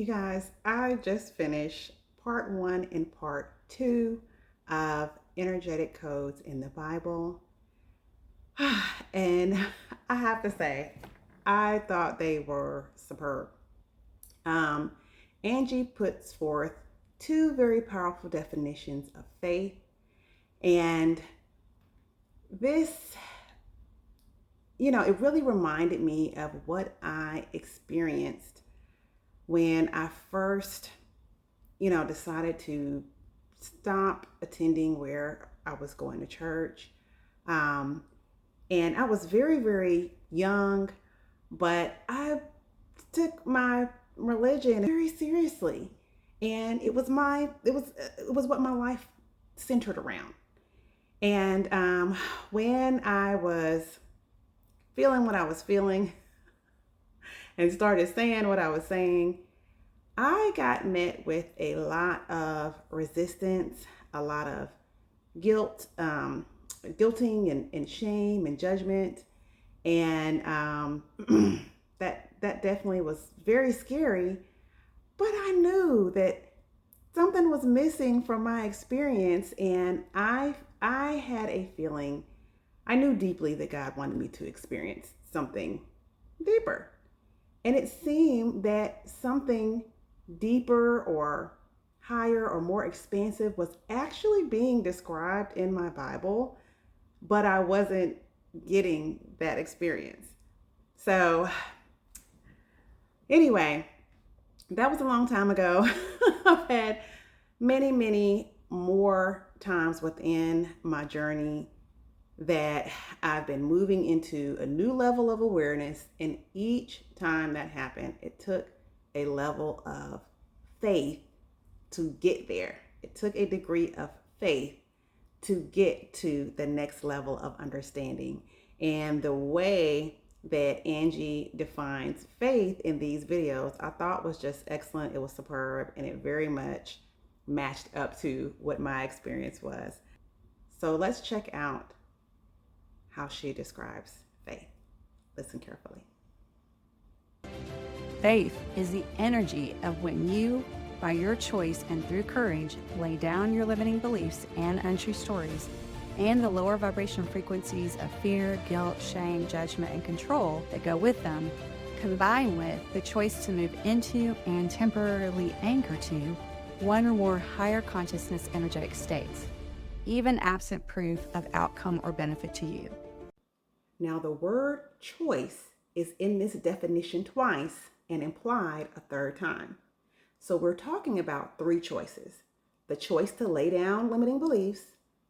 You guys, I just finished part one and part two of energetic codes in the Bible. And I have to say, I thought they were superb. Um, Angie puts forth two very powerful definitions of faith. And this, it really reminded me of what I experienced when I first decided to stop attending where I was going to church. Um, and I was very, very young, but I took my religion very seriously. And it was what my life centered around. And when I was feeling what I was feeling and started saying what I was saying, I got met with a lot of resistance, a lot of guilt, guilting and shame and judgment. And that definitely was very scary. But I knew that something was missing from my experience, and I had a feeling. I knew deeply that God wanted me to experience something deeper. And it seemed that something deeper or higher or more expansive was actually being described in my Bible, but I wasn't getting that experience. So, anyway, that was a long time ago. I've had many, many more times within my journey that I've been moving into a new level of awareness. And each time that happened, it took a level of faith to get there. It took a degree of faith to get to the next level of understanding. And the way that Angie defines faith in these videos, I thought was just excellent. It was superb, and it very much matched up to what my experience was. So let's check out how she describes faith. Listen carefully. Faith is the energy of when you, by your choice and through courage, lay down your limiting beliefs and untrue stories and the lower vibration frequencies of fear, guilt, shame, judgment, and control that go with them, combined with the choice to move into and temporarily anchor to one or more higher consciousness energetic states, even absent proof of outcome or benefit to you. Now, the word choice is in this definition twice and implied a third time. So we're talking about three choices: the choice to lay down limiting beliefs,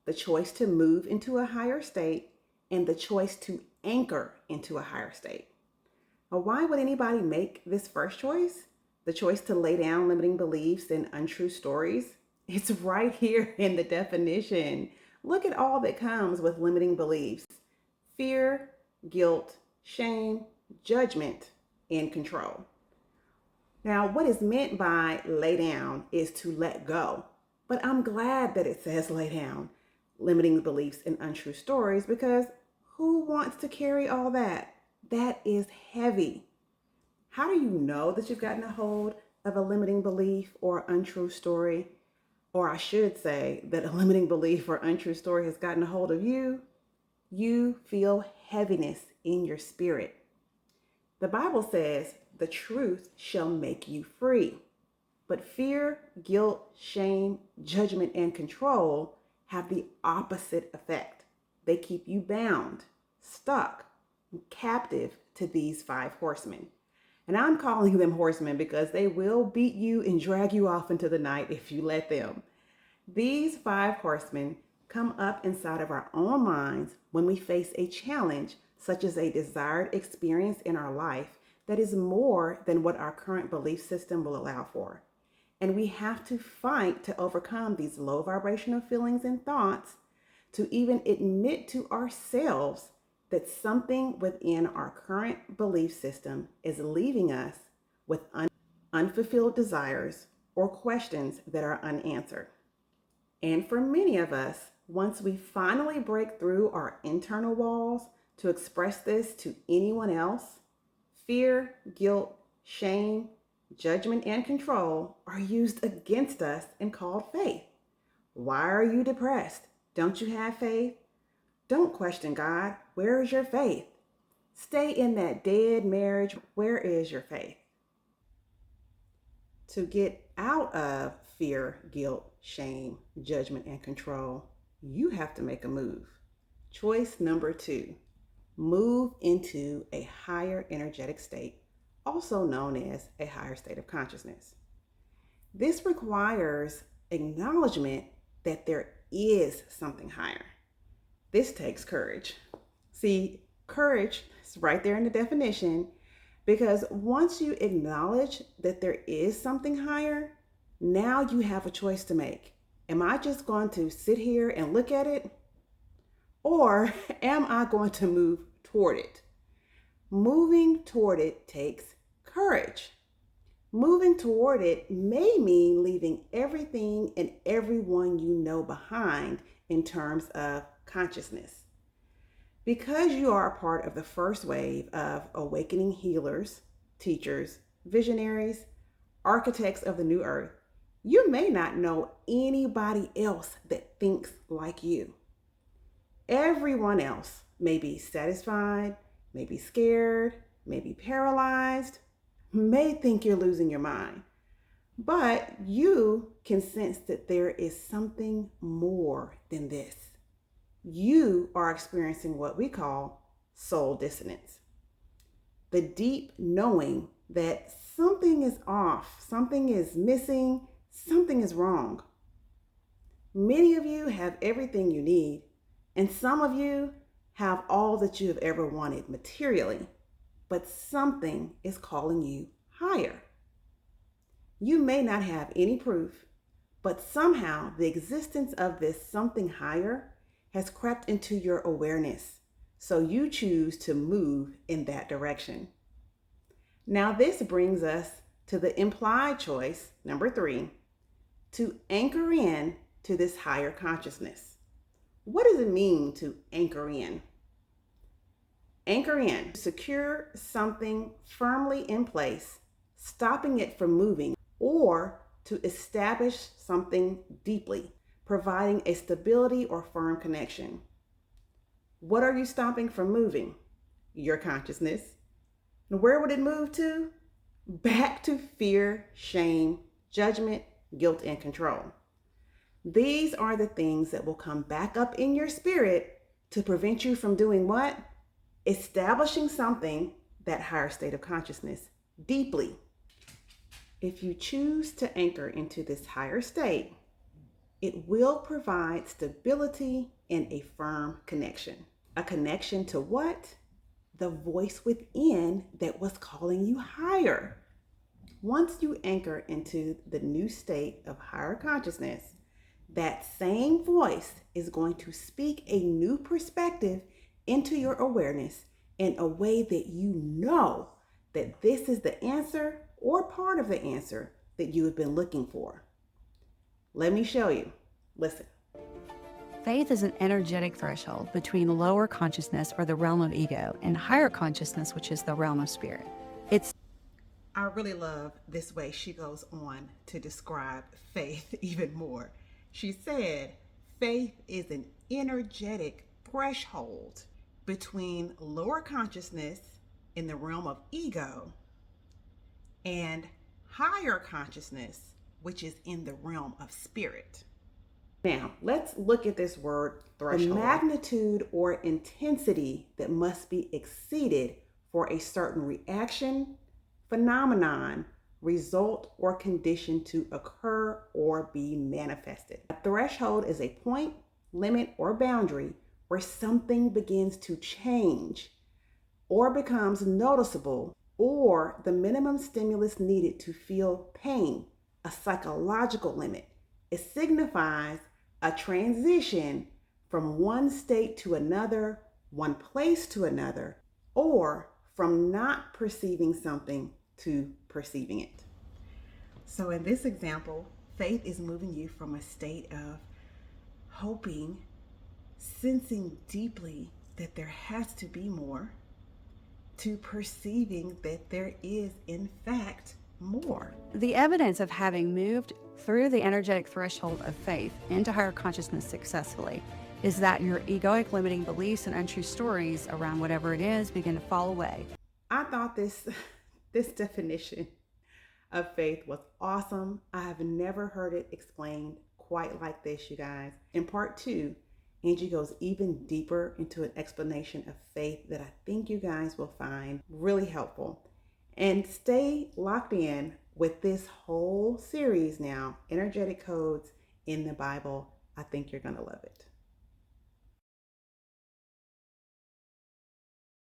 the choice to move into a higher state, and the choice to anchor into a higher state. Now, why would anybody make this first choice? The choice to lay down limiting beliefs and untrue stories? It's right here in the definition. Look at all that comes with limiting beliefs: fear, guilt, shame, judgment, and control. Now, what is meant by lay down is to let go. But I'm glad that it says lay down limiting beliefs and untrue stories, because who wants to carry all that? That is heavy. How do you know that you've gotten a hold of a limiting belief or untrue story? Or I should say that a limiting belief or untrue story has gotten a hold of you. You feel heaviness in your spirit. The Bible says the truth shall make you free. But fear, guilt, shame, judgment, and control have the opposite effect. They keep you bound, stuck, captive to these five horsemen. And I'm calling them horsemen because they will beat you and drag you off into the night if you let them. These five horsemen come up inside of our own minds when we face a challenge, such as a desired experience in our life that is more than what our current belief system will allow for. And we have to fight to overcome these low vibrational feelings and thoughts, to even admit to ourselves that something within our current belief system is leaving us with unfulfilled desires or questions that are unanswered. And for many of us, once we finally break through our internal walls to express this to anyone else, fear, guilt, shame, judgment, and control are used against us and called faith. Why are you depressed? Don't you have faith? Don't question God. Where is your faith? Stay in that dead marriage. Where is your faith? To get out of fear, guilt, shame, judgment, and control, you have to make a move. Choice number 2, move into a higher energetic state, also known as a higher state of consciousness. This requires acknowledgement that there is something higher. This takes courage. See, courage is right there in the definition, because once you acknowledge that there is something higher, now you have a choice to make. Am I just going to sit here and look at it? Or am I going to move toward it? Moving toward it takes courage. Moving toward it may mean leaving everything and everyone you know behind in terms of consciousness. Because you are a part of the first wave of awakening healers, teachers, visionaries, architects of the new earth, you may not know anybody else that thinks like you. Everyone else may be satisfied, may be scared, may be paralyzed, may think you're losing your mind. But you can sense that there is something more than this. You are experiencing what we call soul dissonance. The deep knowing that something is off, something is missing, something is wrong. Many of you have everything you need, and some of you have all that you have ever wanted materially, but something is calling you higher. You may not have any proof, but somehow the existence of this something higher has crept into your awareness, so you choose to move in that direction. Now this brings us to the implied choice, number 3, to anchor in to this higher consciousness. What does it mean to anchor in? Anchor in, secure something firmly in place, stopping it from moving, or to establish something deeply, providing a stability or firm connection. What are you stopping from moving? Your consciousness. And where would it move to? Back to fear, shame, judgment, guilt, and control. These are the things that will come back up in your spirit to prevent you from doing what? Establishing something, that higher state of consciousness, deeply. If you choose to anchor into this higher state, it will provide stability and a firm connection. A connection to what? The voice within that was calling you higher. Once you anchor into the new state of higher consciousness, that same voice is going to speak a new perspective into your awareness in a way that you know that this is the answer or part of the answer that you have been looking for. Let me show you. Listen. Faith is an energetic threshold between lower consciousness, or the realm of ego, and higher consciousness, which is the realm of spirit. I really love this way she goes on to describe faith even more. She said, faith is an energetic threshold between lower consciousness in the realm of ego and higher consciousness, which is in the realm of spirit. Now, let's look at this word threshold. The magnitude or intensity that must be exceeded for a certain reaction, phenomenon, result, or condition to occur or be manifested. A threshold is a point, limit, or boundary where something begins to change or becomes noticeable, or the minimum stimulus needed to feel pain, a psychological limit. It signifies a transition from one state to another, one place to another, or from not perceiving something to perceiving it. So in this example, faith is moving you from a state of hoping, sensing deeply that there has to be more, to perceiving that there is, in fact, more. The evidence of having moved through the energetic threshold of faith into higher consciousness successfully is that your egoic limiting beliefs and untrue stories around whatever it is begin to fall away. I thought this this definition of faith was awesome. I have never heard it explained quite like this, you guys. In part 2, Angie goes even deeper into an explanation of faith that I think you guys will find really helpful. And stay locked in with this whole series now, Energetic Codes in the Bible. I think you're going to love it.